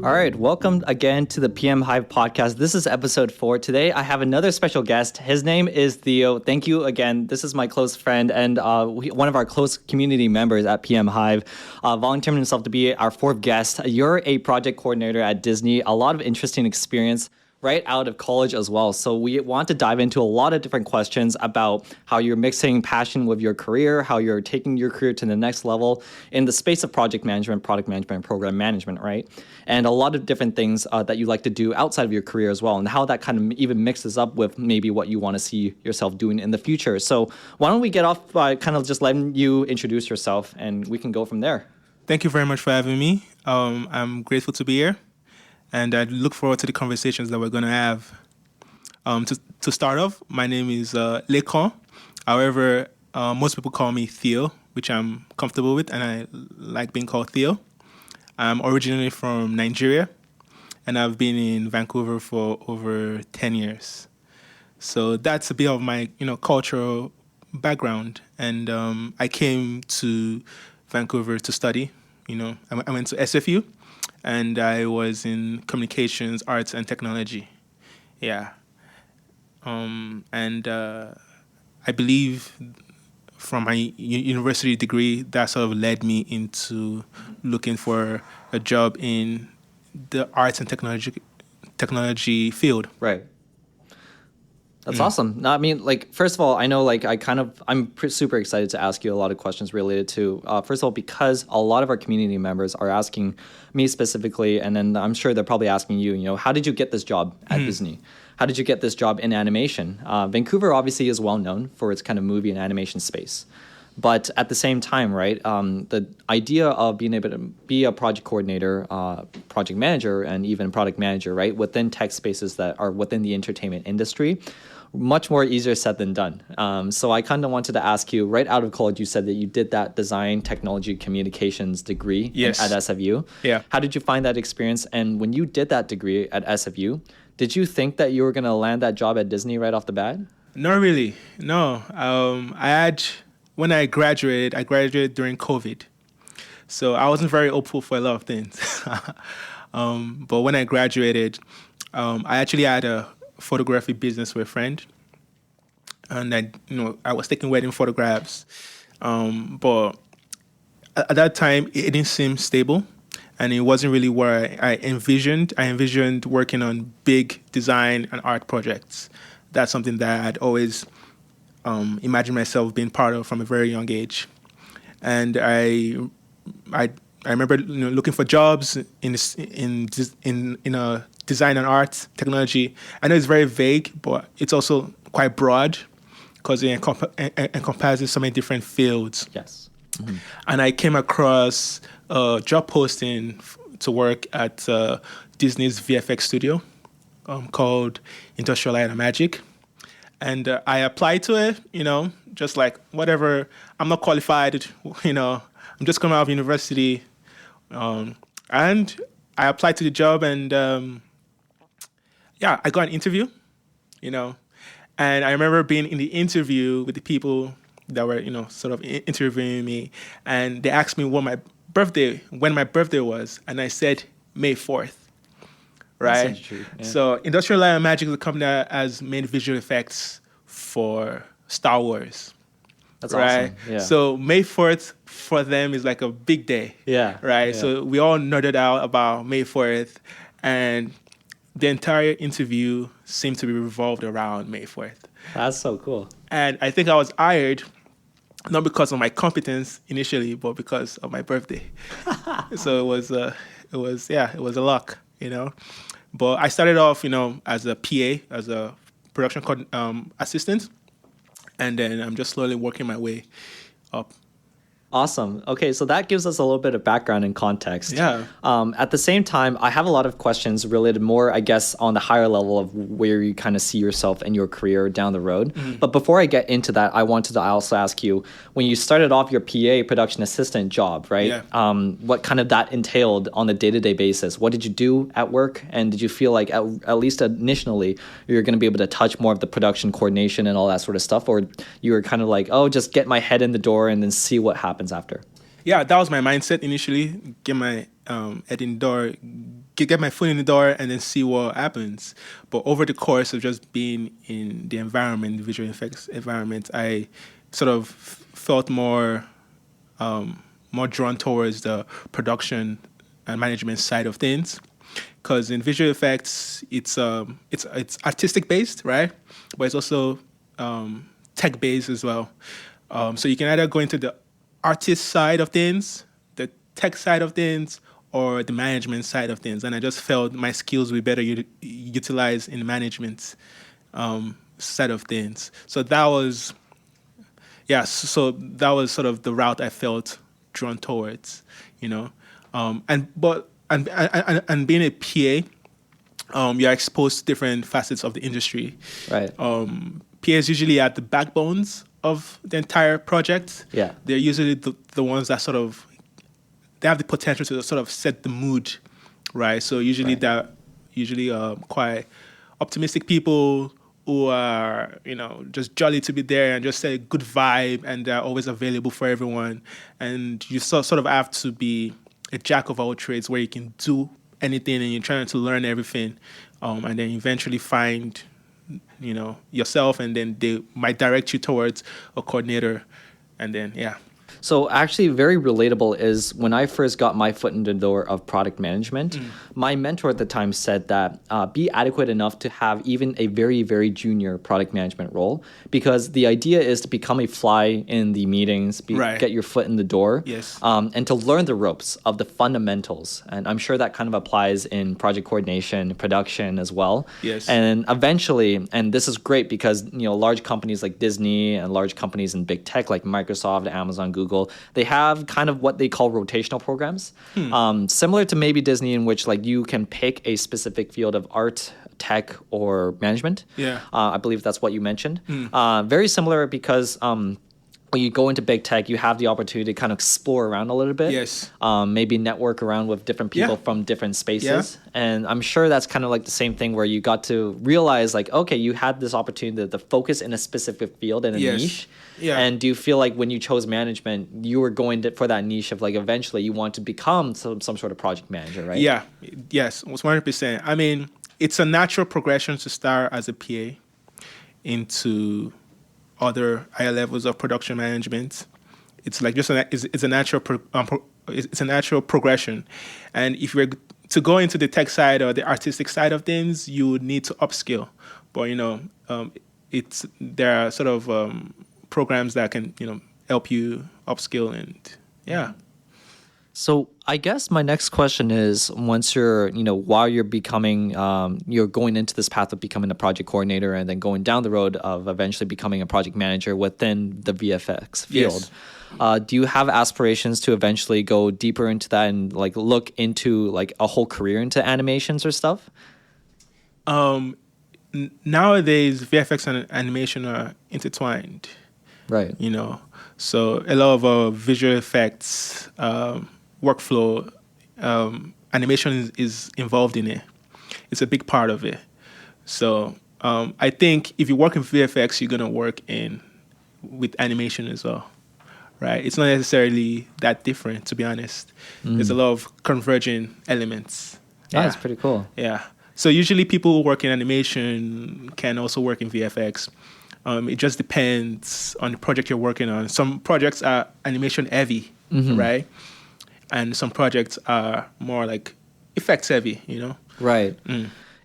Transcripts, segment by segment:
All right, welcome again to the PM Hive Podcast. This is episode 4. Today, I have another special guest. His name is Theo. Thank you again. This is my close friend and one of our close community members at PM Hive, volunteering himself to be our 4th guest. You're a project coordinator at Disney. A lot of interesting experience right out of college as well. So we want to dive into a lot of different questions about how you're mixing passion with your career, how you're taking your career to the next level in the space of project management, product management, program management, right? And a lot of different things that you like to do outside of your career as well, and how that kind of even mixes up with maybe what you want to see yourself doing in the future. So why don't we get off by kind of just letting you introduce yourself, and we can go from there. Thank you very much for having me. I'm grateful to be here. And I look forward to the conversations that we're going to have. To start off, my name is Lekan. However, most people call me Theo, which I'm comfortable with, and I like being called Theo. I'm originally from Nigeria, and I've been in Vancouver for over 10 years. So that's a bit of my, cultural background. And I came to Vancouver to study. I went to SFU. And I was in communications, arts, and technology. Yeah. I believe from my university degree, that sort of led me into looking for a job in the arts and technology field. Right. That's awesome. No, I mean, first of all, I know, I'm super excited to ask you a lot of questions related to, first of all, because a lot of our community members are asking me specifically, and then I'm sure they're probably asking you, how did you get this job at Disney? How did you get this job in animation? Vancouver obviously is well known for its kind of movie and animation space. But at the same time, right, the idea of being able to be a project coordinator, project manager, and even product manager, right, within tech spaces that are within the entertainment industry, much more easier said than done. So I kind of wanted to ask you, right out of college, you said that you did that design, technology, communications degree at SFU. Yeah. How did you find that experience? And when you did that degree at SFU, did you think that you were going to land that job at Disney right off the bat? Not really. No. When I graduated during COVID. So I wasn't very hopeful for a lot of things. But when I graduated, I actually had a photography business with a friend. And I was taking wedding photographs. But at that time, it didn't seem stable. And it wasn't really where I envisioned. I envisioned working on big design and art projects. That's something that I'd always imagined myself being part of from a very young age. And I remember looking for jobs in design and art, technology. I know it's very vague, but it's also quite broad because it encompasses so many different fields. Yes. Mm-hmm. And I came across a job posting to work at Disney's VFX studio called Industrial Light and Magic. And I applied to it, just like, whatever, I'm not qualified, I'm just coming out of university. And I applied to the job and, I got an interview, And I remember being in the interview with the people that were, sort of interviewing me. And they asked me when my birthday was. And I said, May 4th. Right? That's true. Yeah. So Industrial Light and Magic is a company that has made visual effects for Star Wars. That's right? awesome. Yeah. So May 4th for them is like a big day. Yeah. Right? Yeah. So we all nerded out about May 4th. And the entire interview seemed to be revolved around May 4th. That's so cool. And I think I was hired not because of my competence initially, but because of my birthday. So it was a luck, But I started off, as a PA, as a production assistant, and then I'm just slowly working my way up. Awesome. Okay, so that gives us a little bit of background and context. Yeah. At the same time, I have a lot of questions related more, I guess, on the higher level of where you kind of see yourself and your career down the road. Mm-hmm. But before I get into that, I wanted to also ask you, when you started off your PA production assistant job, right? Yeah. What kind of that entailed on a day-to-day basis? What did you do at work? And did you feel like, at least initially, you're going to be able to touch more of the production coordination and all that sort of stuff? Or you were kind of like, just get my head in the door and then see what happens after? Yeah, that was my mindset initially, get my at the door, get my foot in the door, and then see what happens. But over the course of just being in the environment, the visual effects environment, I sort of felt more drawn towards the production and management side of things. Because in visual effects, it's artistic based, right? But it's also tech based as well. So you can either go into the artist side of things, the tech side of things, or the management side of things. And I just felt my skills were better utilized in the management side of things. So that was, so that was sort of the route I felt drawn towards, you know. And being a PA, you're exposed to different facets of the industry. Right. PAs usually are the backbones of the entire project. Yeah. They're usually the ones that sort of, they have the potential to sort of set the mood, right? So usually they're quite optimistic people who are, just jolly to be there and just say a good vibe, and they're always available for everyone. And you sort of have to be a jack of all trades where you can do anything and you're trying to learn everything, and then eventually find, yourself, and then they might direct you towards a coordinator, and then, So actually very relatable is when I first got my foot in the door of product management, my mentor at the time said that be adequate enough to have even a very, very junior product management role, because the idea is to become a fly in the meetings, get your foot in the door, and to learn the ropes of the fundamentals. And I'm sure that kind of applies in project coordination, production as well. Yes. And eventually, and this is great because, large companies like Disney and large companies in big tech like Microsoft, Amazon, Google, they have kind of what they call rotational programs, similar to maybe Disney, in which like you can pick a specific field of art, tech, or management. I believe that's what you mentioned. Very similar because when you go into big tech, you have the opportunity to kind of explore around a little bit. Yes. Maybe network around with different people from different spaces. And I'm sure that's kind of like the same thing where you got to realize like, okay, you had this opportunity to focus in a specific field and a niche. And do you feel like when you chose management, you were going for that niche of like eventually you want to become some sort of project manager, right? Yeah. Yes. 100%. I mean, it's a natural progression to start as a PA into other higher levels of production management. It's like just it's a natural it's a natural progression. And if you're to go into the tech side or the artistic side of things, you would need to upskill. But there are sort of programs that can help you upskill, and So I guess my next question is, once you're, while you're becoming, you're going into this path of becoming a project coordinator and then going down the road of eventually becoming a project manager within the VFX field, do you have aspirations to eventually go deeper into that and like look into like a whole career into animations or stuff? Nowadays, VFX and animation are intertwined. Right. So a lot of visual effects workflow, animation is involved in it. It's a big part of it. So I think if you work in VFX, you're gonna work with animation as well, right? It's not necessarily that different, to be honest. There's a lot of converging elements. That's pretty cool. Yeah. So usually people who work in animation can also work in VFX. It just depends on the project you're working on. Some projects are animation heavy, right? And some projects are more like effects heavy, Right.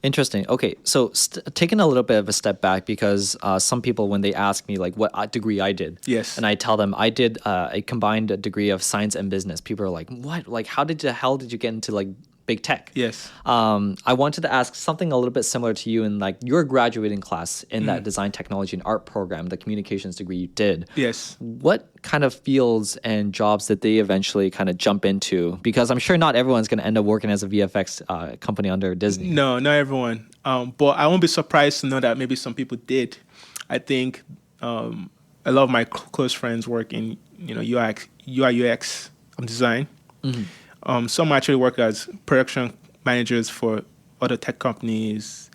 Interesting. Okay, so taking a little bit of a step back, because some people, when they ask me like what degree I did, and I tell them I did a combined degree of science and business, people are like, what? Like, how did you get into like big tech? Yes. I wanted to ask something a little bit similar to you in like your graduating class in that design, technology, and art program, the communications degree you did. Yes. What kind of fields and jobs did they eventually kind of jump into? Because I'm sure not everyone's going to end up working as a VFX company under Disney. No, not everyone. But I won't be surprised to know that maybe some people did. I think a lot of my close friends work in UI UX design. Some actually work as production managers for other tech companies.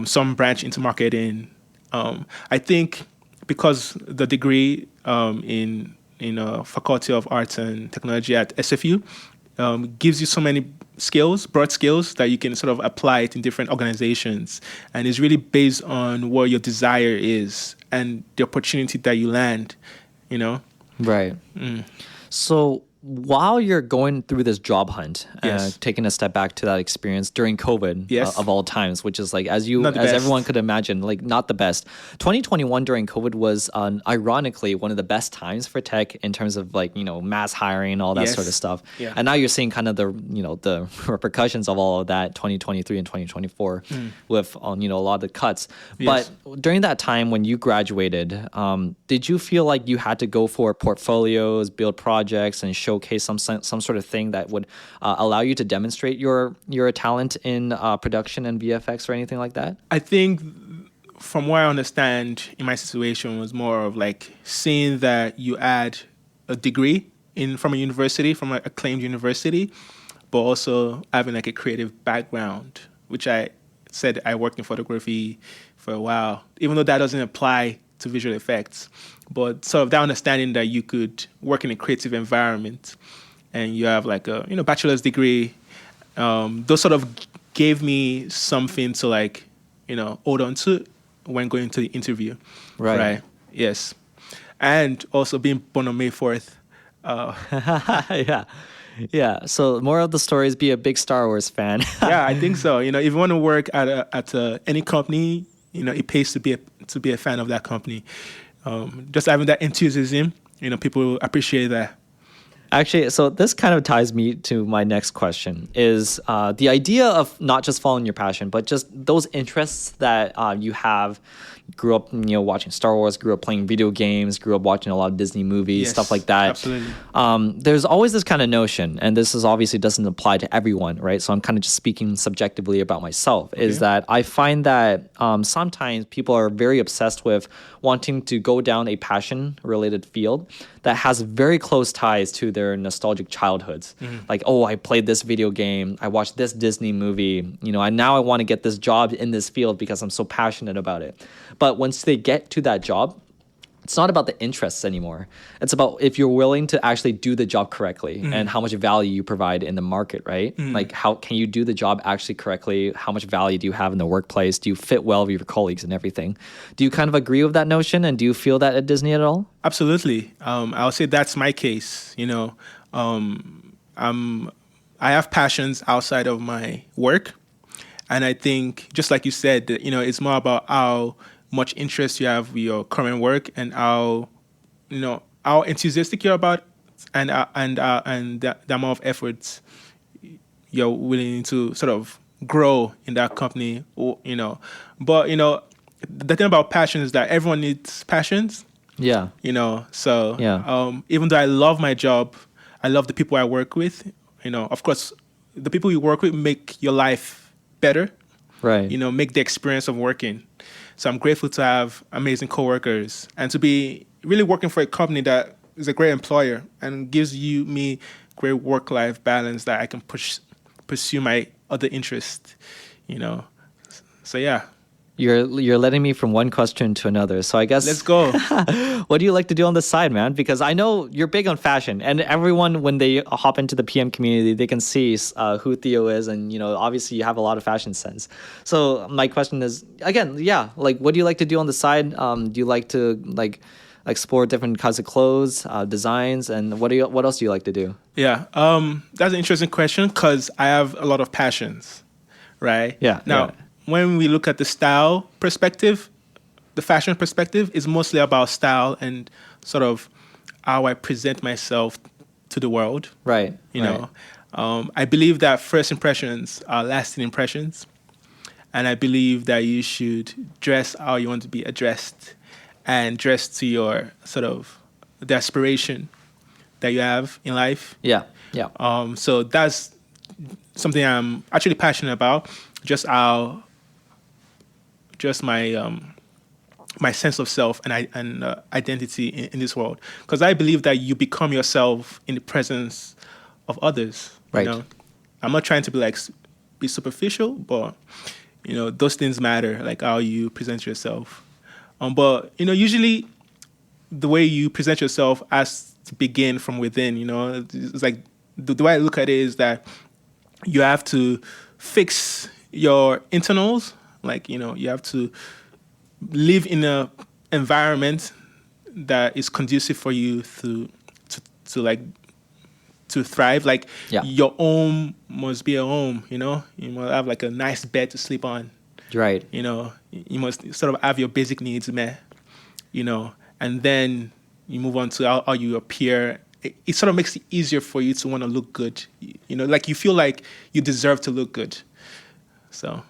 Some branch into marketing. I think because the degree in Faculty of Arts and Technology at SFU gives you so many skills, broad skills that you can sort of apply it in different organizations. And it's really based on what your desire is and the opportunity that you land, you know? Right. So while you're going through this job hunt, Yes. taking a step back to that experience during COVID Yes. of all times, which is like, as Not the best. everyone could imagine, like not the best. 2021 during COVID was ironically one of the best times for tech in terms of like, mass hiring, all that Yes. sort of stuff. Yeah. And now you're seeing kind of the repercussions of all of that 2023 and 2024 with, a lot of the cuts. Yes. But during that time when you graduated, did you feel like you had to go for portfolios, build projects, and showcase some sort of thing that would allow you to demonstrate your talent in production and VFX or anything like that? I think from what I understand in my situation was more of like seeing that you add a degree from a university, from an acclaimed university, but also having like a creative background, which I said I worked in photography for a while, even though that doesn't apply to visual effects. But sort of that understanding that you could work in a creative environment and you have like a bachelor's degree, those sort of gave me something to like, hold on to when going to the interview. Right. Yes. And also being born on May 4th. Yeah. So more of the story is be a big Star Wars fan. Yeah, I think so. If you want to work at any company, it pays to be a fan of that company. Just having that enthusiasm, people appreciate that. Actually, so this kind of ties me to my next question is the idea of not just following your passion, but just those interests that you have. Grew up, watching Star Wars, grew up playing video games, grew up watching a lot of Disney movies, Yes, stuff like that. absolutely. There's always this kind of notion, and this is obviously doesn't apply to everyone, right? So I'm kind of just speaking subjectively about myself, is that I find that sometimes people are very obsessed with wanting to go down a passion-related field that has very close ties to their nostalgic childhoods. Like, oh, I played this video game, I watched this Disney movie, now I want to get this job in this field because I'm so passionate about it. But once they get to that job, it's not about the interests anymore. It's about if you're willing to actually do the job correctly and how much value you provide in the market, right? Like, how can you do the job actually correctly? How much value do you have in the workplace? Do you fit well with your colleagues and everything? Do you kind of agree with that notion? And do you feel that at Disney at all? Absolutely. I'll say that's my case. I have passions outside of my work. And I think, just like you said, it's more about how much interest you have with your current work and how enthusiastic you're about and the amount of efforts you're willing to sort of grow in that company, But, the thing about passion is that everyone needs passions. Yeah. So Yeah. even though I love my job, I love the people I work with, of course, the people you work with make your life better. Right. Make the experience of working. So I'm grateful to have amazing coworkers and to be really working for a company that is a great employer and gives me great work-life balance that I can pursue my other interests, So yeah. You're letting me from one question to another. So I guess Let's go. What do you like to do on the side, man? Because I know you're big on fashion, and everyone, when they hop into the PM community, they can see who Theo is, and obviously you have a lot of fashion sense. So my question is, again, like, what do you like to do on the side? Do you like to explore different kinds of clothes, designs, and what else do you like to do? Yeah, that's an interesting question because I have a lot of passions, right? Yeah. Now, when we look at the style perspective, the fashion perspective is mostly about style and sort of how I present myself to the world. Right. I believe that first impressions are lasting impressions. And I believe that you should dress how you want to be addressed and dress to your sort of the aspiration that you have in life. Yeah. So that's something I'm actually passionate about, just my sense of self and identity in this world. Because I believe that you become yourself in the presence of others. Right. I'm not trying to be superficial, but those things matter, like how you present yourself. But usually the way you present yourself has to begin from within. It's like the way I look at it is that you have to fix your internals. Like, you have to live in a environment that is conducive for you to thrive. Like, your home must be a home, you must have like a nice bed to sleep on. Right. You must sort of have your basic needs met, and then you move on to how you appear. It sort of makes it easier for you to want to look good. Like you feel like you deserve to look good. So,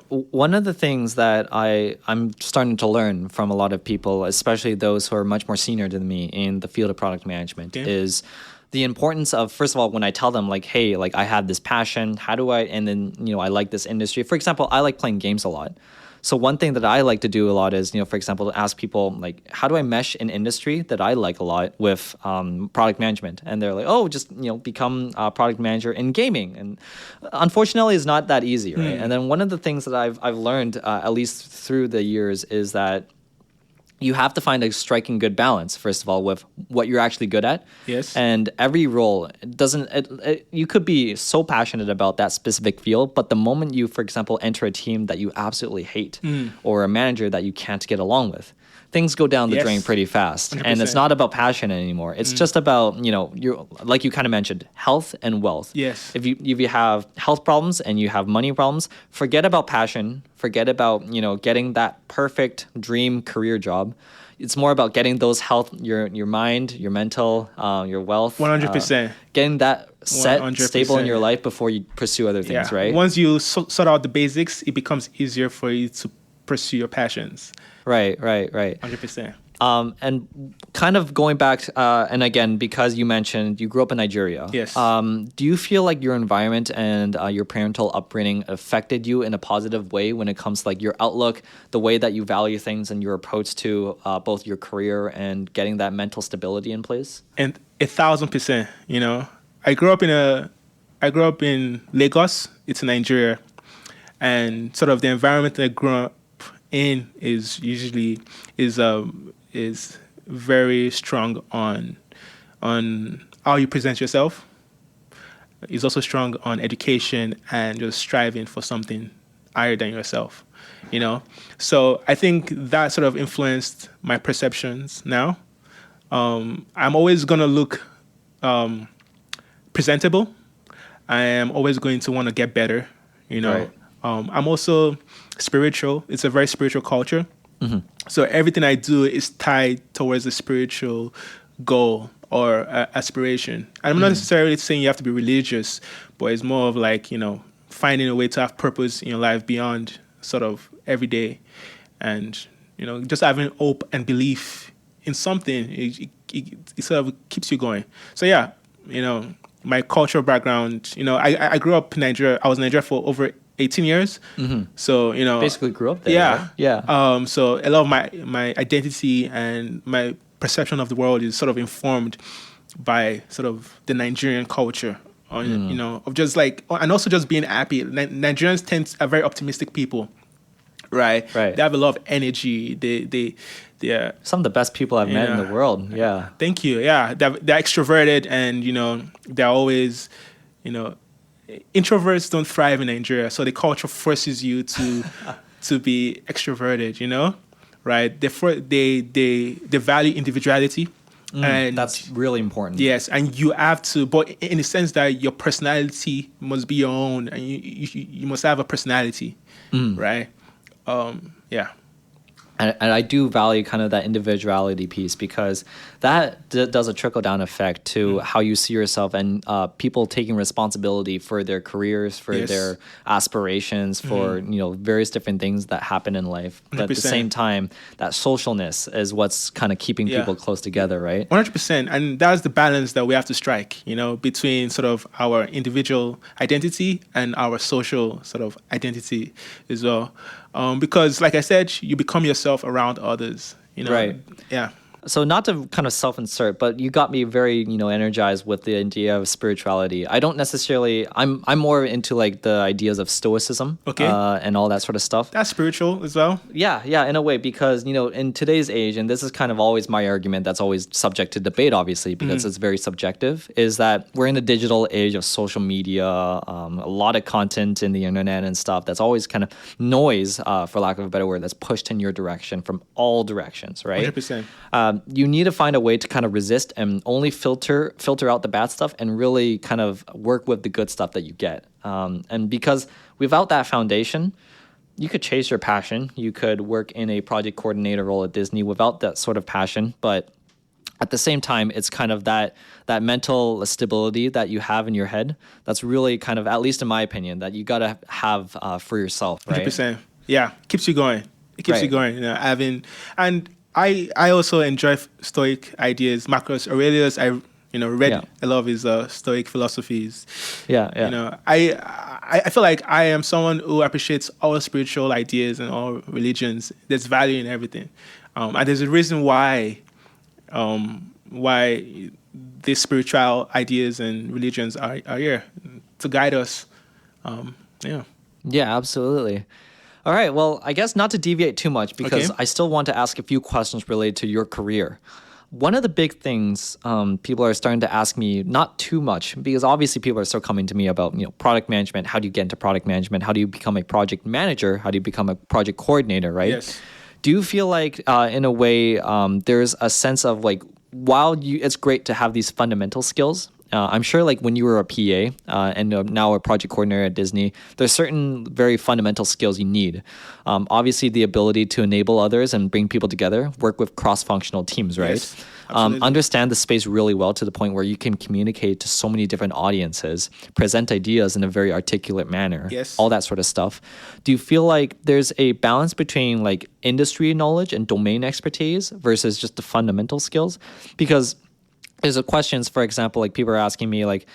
one of the things that I'm starting to learn from a lot of people, especially those who are much more senior than me in the field of product management, is the importance of, first of all, when I tell them like, hey, like I have this passion, and then, I like this industry. For example, I like playing games a lot. So one thing that I like to do a lot is, for example, to ask people like, how do I mesh an industry that I like a lot with product management? And they're like, oh, just, become a product manager in gaming. And unfortunately, it's not that easy, right? And then one of the things that I've learned, at least through the years, is that you have to find a striking good balance, first of all, with what you're actually good at. Yes. And every role you could be so passionate about that specific field, but the moment you, for example, enter a team that you absolutely hate or a manager that you can't get along with, things go down the drain pretty fast. 100%. And it's not about passion anymore. It's just about, you're, like you kind of mentioned, health and wealth. Yes. If you have health problems and you have money problems, forget about passion. Forget about, getting that perfect dream career job. It's more about getting those health, your mind, your mental, your wealth. 100%. Getting that set, 100%. Stable in your life before you pursue other things, right? Once you sort out the basics, it becomes easier for you to pursue your passions. Right. 100%. And kind of going back, and again, because you mentioned you grew up in Nigeria. Yes. Do you feel like your environment and your parental upbringing affected you in a positive way when it comes to like your outlook, the way that you value things, and your approach to both your career and getting that mental stability in place? And 1,000%. I grew up in Lagos. It's in Nigeria, and sort of the environment that I grew up in is very strong on how you present yourself. It's also strong on education and just striving for something higher than yourself, So I think that sort of influenced my perceptions now. I'm always going to look presentable. I am always going to want to get better, Right. I'm also spiritual. It's a very spiritual culture. Mm-hmm. So everything I do is tied towards a spiritual goal or aspiration. I'm not necessarily saying you have to be religious, but it's more of like, finding a way to have purpose in your life beyond sort of every day. And, just having hope and belief in something, it sort of keeps you going. So yeah, my cultural background, I grew up in Nigeria. I was in Nigeria for over 18 years. Mm-hmm. So, basically grew up there. Yeah. Right? Yeah. So a lot of my identity and my perception of the world is sort of informed by sort of the Nigerian culture, of just like, and also just being happy. Nigerians are very optimistic people, right? Right. They have a lot of energy. They are some of the best people I've met in the world. Yeah. Thank you. Yeah. They're extroverted, and, they're always, introverts don't thrive in Nigeria, so the culture forces you to be extroverted, right? They value individuality, and that's really important. Yes, and you have to, but in the sense that your personality must be your own, and you must have a personality, right? Yeah. And I do value kind of that individuality piece, because that does a trickle-down effect to how you see yourself, and people taking responsibility for their careers, for their aspirations, for various different things that happen in life. But 100%. At the same time, that socialness is what's kind of keeping people close together, right? 100%. And that's the balance that we have to strike, between sort of our individual identity and our social sort of identity as well. Because, like I said, you become yourself around others. Right. Yeah. So not to kind of self-insert, but you got me very, energized with the idea of spirituality. I don't necessarily, I'm more into like the ideas of stoicism, Okay. And all that sort of stuff. That's spiritual as well. Yeah, in a way, because, in today's age, and this is kind of always my argument that's always subject to debate, obviously, because it's very subjective, is that we're in the digital age of social media, a lot of content in the internet and stuff that's always kind of noise, for lack of a better word, that's pushed in your direction from all directions, right? 100%. You need to find a way to kind of resist and only filter out the bad stuff and really kind of work with the good stuff that you get. And because without that foundation, you could chase your passion. You could work in a project coordinator role at Disney without that sort of passion. But at the same time, it's kind of that mental stability that you have in your head. That's really kind of, at least in my opinion, that you got to have for yourself, right? 100%. Yeah, keeps you going. It keeps Right. you going. And I also enjoy Stoic ideas. Marcus Aurelius, I read a lot of his Stoic philosophies. Yeah. I feel like I am someone who appreciates all spiritual ideas and all religions. There's value in everything, and there's a reason why these spiritual ideas and religions are here to guide us. Yeah, absolutely. All right. Well, I guess not to deviate too much because Okay. I still want to ask a few questions related to your career. One of the big things people are starting to ask me, not too much, because obviously people are still coming to me about, product management. How do you get into product management? How do you become a project manager? How do you become a project coordinator, right? Yes. Do you feel like, in a way, there's a sense of like, while it's great to have these fundamental skills, I'm sure like when you were a PA and now a project coordinator at Disney, there's certain very fundamental skills you need. Obviously, the ability to enable others and bring people together, work with cross-functional teams, right? Yes, absolutely. Understand the space really well to the point where you can communicate to so many different audiences, present ideas in a very articulate manner, Yes. all that sort of stuff. Do you feel like there's a balance between like industry knowledge and domain expertise versus just the fundamental skills? Because there's questions, for example, like people are asking me like,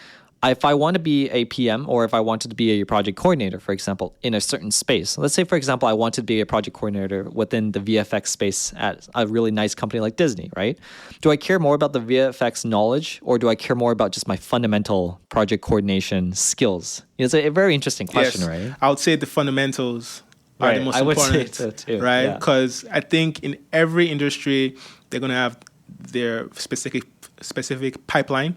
if I want to be a PM or if I wanted to be a project coordinator, for example, in a certain space. Let's say, for example, I wanted to be a project coordinator within the VFX space at a really nice company like Disney, right? Do I care more about the VFX knowledge or do I care more about just my fundamental project coordination skills? It's a very interesting question, Yes. right? I would say the fundamentals are the Right, most I would important, say so too, right? yeah. Because I think in every industry they're going to have their specific pipeline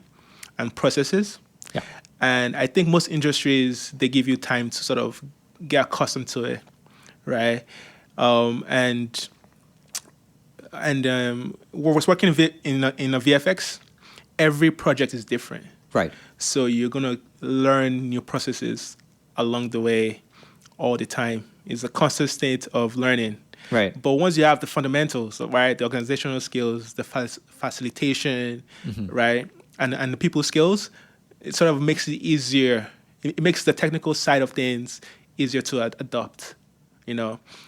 and processes. Yeah. And I think most industries, they give you time to sort of get accustomed to it, right? And was working in a VFX, every project is different. Right. So you're going to learn new processes along the way all the time. It's a constant state of learning. Right. But once you have the fundamentals, right, the organizational skills, the facilitation, right, and the people skills, it sort of makes it easier. It makes the technical side of things easier to adopt,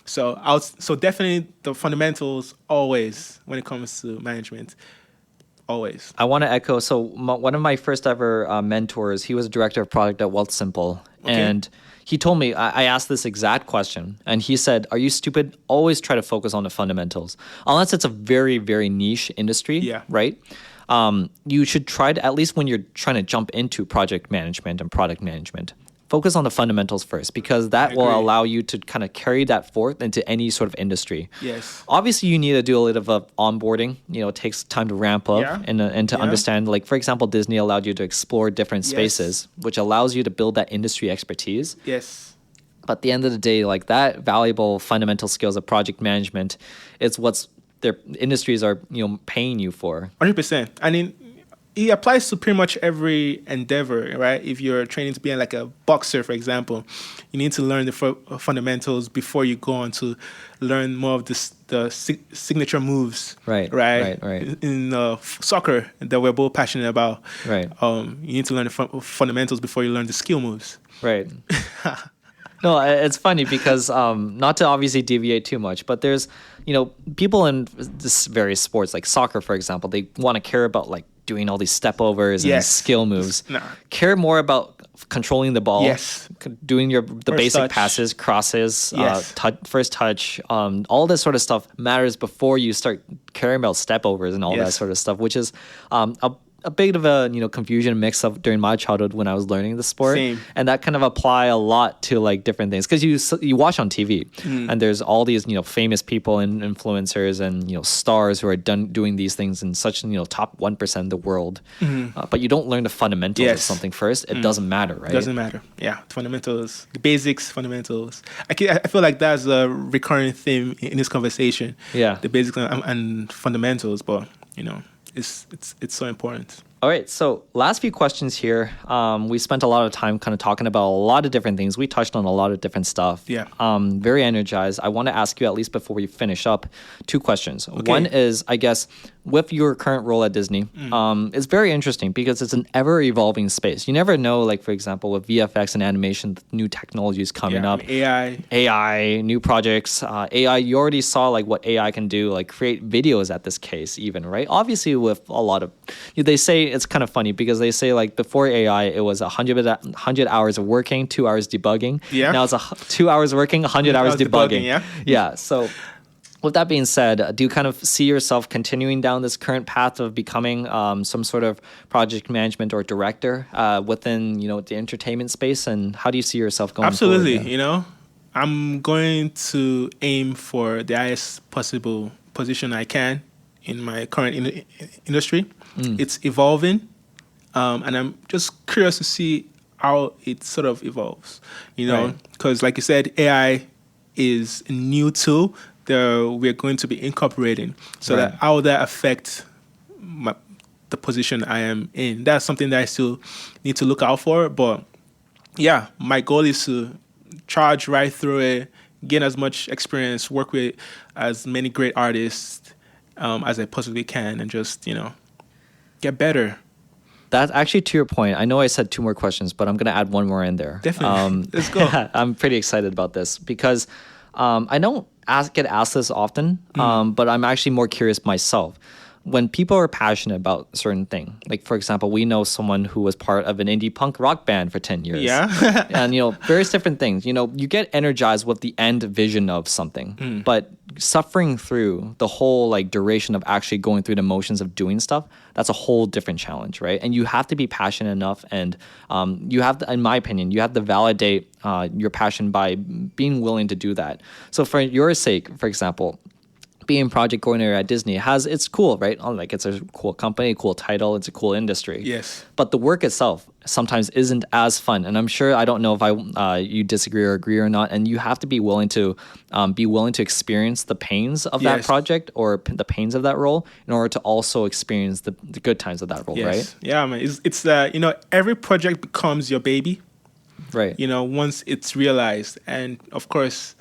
So definitely the fundamentals always when it comes to management, always. I want to echo. So one of my first ever mentors, he was a director of product at Wealthsimple, and he told me, I asked this exact question, and he said, "Are you stupid? Always try to focus on the fundamentals, unless it's a very, very niche industry, right? You should try to, at least when you're trying to jump into project management and product management, focus on the fundamentals first, because that will allow you to kind of carry that forth into any sort of industry. Yes. Obviously, you need to do a little bit of onboarding. It takes time to ramp up and to understand. Like, for example, Disney allowed you to explore different spaces, which allows you to build that industry expertise. Yes. But at the end of the day, like that valuable fundamental skills of project management, it's what's their industries are paying you for. 100%. It applies to pretty much every endeavor, right? If you're training to be like a boxer, for example, you need to learn the fundamentals before you go on to learn more of the signature moves. Right. In soccer that we're both passionate about. Right. You need to learn the fundamentals before you learn the skill moves. Right. No, it's funny because not to obviously deviate too much, but there's, people in this various sports, like soccer, for example, they want to care about like doing all these step overs and skill moves. Nah. Care more about controlling the ball, Yes. doing the First basic touch. passes, crosses, Yes. first touch, all this sort of stuff matters before you start caring about step overs and all that Yes. sort of stuff, which is a bit of a confusion mix up during my childhood when I was learning the sport. Same. And that kind of apply a lot to like different things because you watch on TV and there's all these famous people and influencers and stars who are doing these things in such top 1% of the world, but you don't learn the fundamentals of Yes. something first. It doesn't matter, right? Doesn't matter. Yeah, fundamentals, the basics, fundamentals. I feel like that's a recurring theme in this conversation. Yeah. The basics and fundamentals, but it's so important. All right, so last few questions here. We spent a lot of time kind of talking about a lot of different things. We touched on a lot of different stuff. Yeah. Very energized. I want to ask you, at least before we finish up, 2 questions. Okay. One is, I guess, with your current role at Disney, it's very interesting because it's an ever-evolving space. You never know, like, for example, with VFX and animation, new technologies coming up. AI, new projects, AI. You already saw like what AI can do, like create videos at this case even, right? Obviously with a lot of, they say it's kind of funny because they say like before AI, it was 100 hours of working, 2 hours debugging. Yeah. Now it's 2 hours working, 100 hours debugging. Yeah. Yeah. So with that being said, do you kind of see yourself continuing down this current path of becoming some sort of project management or director within, the entertainment space? And how do you see yourself going Absolutely. forward? Yeah. I'm going to aim for the highest possible position I can in my current industry. It's evolving, and I'm just curious to see how it sort of evolves. Because like you said, AI is a new tool that we're going to be incorporating. So that how that affect the position I am in. That's something that I still need to look out for. But yeah, my goal is to charge right through it, gain as much experience, work with as many great artists as I possibly can, and just get better. That's actually to your point. I know I said 2 more questions, but I'm going to add one more in there. Definitely. Let's go. I'm pretty excited about this because I don't get asked this often, but I'm actually more curious myself. When people are passionate about a certain thing, like for example, we know someone who was part of an indie punk rock band for 10 years. Yeah. And, various different things. You get energized with the end vision of something, but suffering through the whole like duration of actually going through the motions of doing stuff, that's a whole different challenge, right? And you have to be passionate enough, and you have to, in my opinion, you have to validate your passion by being willing to do that. So for your sake, for example, being project coordinator at Disney it's cool, right? Like it's a cool company, cool title, it's a cool industry. Yes. But the work itself sometimes isn't as fun. And I'm sure, I don't know if you disagree or agree or not. And you have to be willing to experience the pains of that project or the pains of that role in order to also experience the good times of that role, right? Yeah, man. It's every project becomes your baby. Right. Once it's realized, and of course,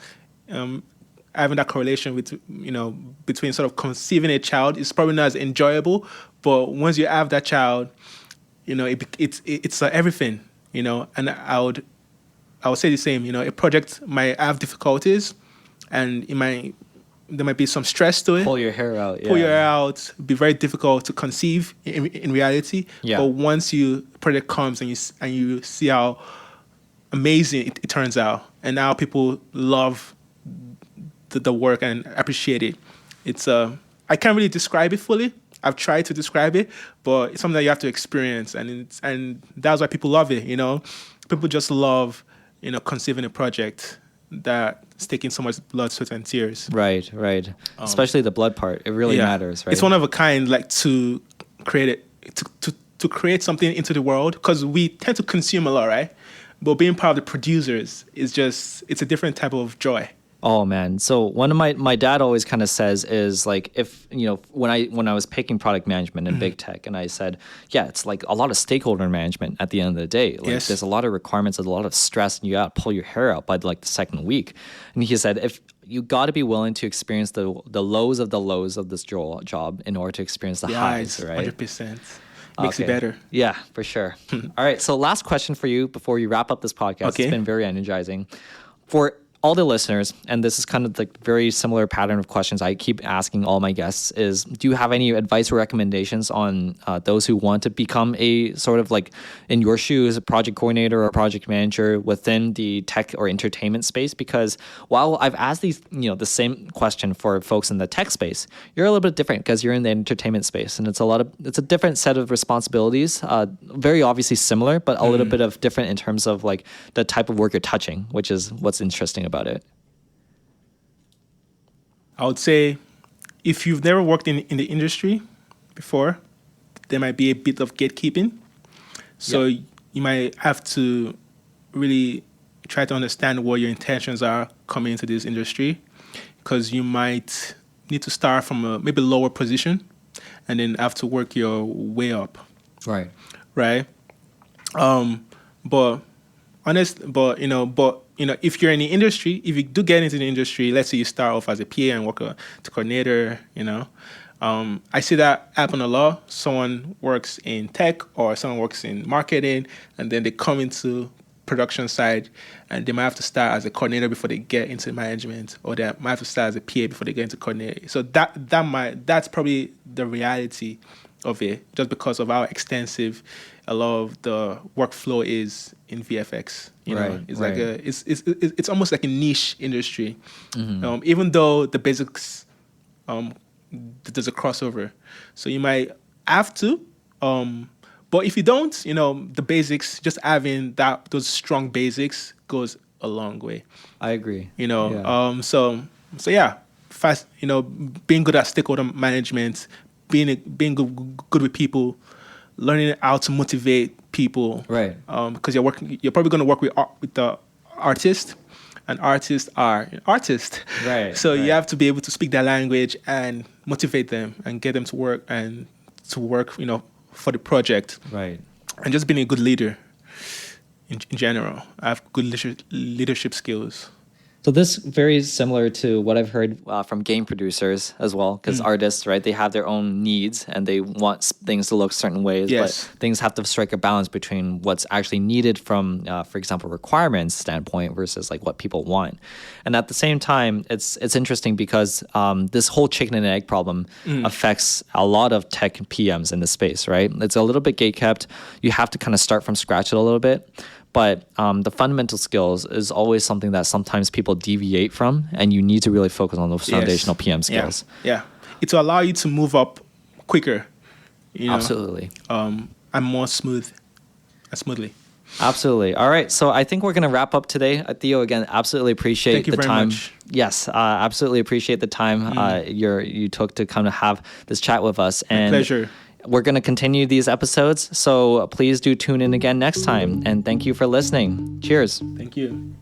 having that correlation with between sort of conceiving a child is probably not as enjoyable, but once you have that child, it's everything, and I would say the same. A project might have difficulties, and there might be some stress to it. Pull your hair out. Pull your hair out. Be very difficult to conceive in reality. Yeah. But once project comes and you see how amazing it turns out, and now people love the work and appreciate it. It's I can't really describe it fully. I've tried to describe it, but it's something that you have to experience, and that's why people love it. People just love conceiving a project that's taking so much blood, sweat, and tears. Right. Especially the blood part. It really matters, right? It's one of a kind, like to create it, to create something into the world, because we tend to consume a lot, right? But being part of the producers it's a different type of joy. Oh man. So one of my dad always kind of says is like, if, when I was picking product management in big tech, and I said, yeah, it's like a lot of stakeholder management at the end of the day. Like there's a lot of requirements, there's a lot of stress, and you got to pull your hair out by like the second week. And he said, if you got to be willing to experience the lows of this job in order to experience the highs, right? 100%. Makes it better. Yeah, for sure. All right. So last question for you before you wrap up this podcast. Okay. It's been very energizing. For all the listeners, and this is kind of the very similar pattern of questions I keep asking all my guests is, do you have any advice or recommendations on those who want to become a sort of like, in your shoes, a project coordinator or a project manager within the tech or entertainment space? Because while I've asked these, the same question for folks in the tech space, you're a little bit different because you're in the entertainment space, and it's a different set of responsibilities, very obviously similar, but a little bit of different in terms of like the type of work you're touching, which is what's interesting about it. I would say if you've never worked in the industry before, there might be a bit of gatekeeping. So you might have to really try to understand what your intentions are coming into this industry, because you might need to start from a maybe lower position and then have to work your way up. Right. If you're in the industry, if you do get into the industry, let's say you start off as a PA and work to coordinator, I see that happen a lot. Someone works in tech or someone works in marketing, and then they come into production side, and they might have to start as a coordinator before they get into management, or they might have to start as a PA before they get into coordinator. So that's probably the reality of it, just because of how extensive a lot of the workflow is in VFX. It's almost like a niche industry. Mm-hmm. Even though the basics, there's a crossover, so you might have to. But if you don't, the basics, just having those strong basics goes a long way. I agree. So fast. Being good at stakeholder management, being good with people, learning how to motivate people, right? Because you're probably going to work with the artist, and artists are artists, right? So you have to be able to speak their language and motivate them and get them to work for the project, right? And just being a good leader in general. I have good leadership skills. So this very similar to what I've heard from game producers as well, because artists, right, they have their own needs and they want things to look certain ways, yes. But things have to strike a balance between what's actually needed from, for example, requirements standpoint versus like what people want. And at the same time, it's interesting because this whole chicken and egg problem affects a lot of tech PMs in the space, right? It's a little bit gatekept. You have to kind of start from scratch a little bit. But the fundamental skills is always something that sometimes people deviate from, and you need to really focus on those foundational PM skills. Yeah. It will allow you to move up quicker. Absolutely. And more smoothly. Absolutely. All right. So I think we're going to wrap up today. Theo, again, absolutely appreciate the time. Thank you very much. Yes, absolutely appreciate the time you took to kind of have this chat with us. And my pleasure. We're going to continue these episodes, so please do tune in again next time. And thank you for listening. Cheers. Thank you.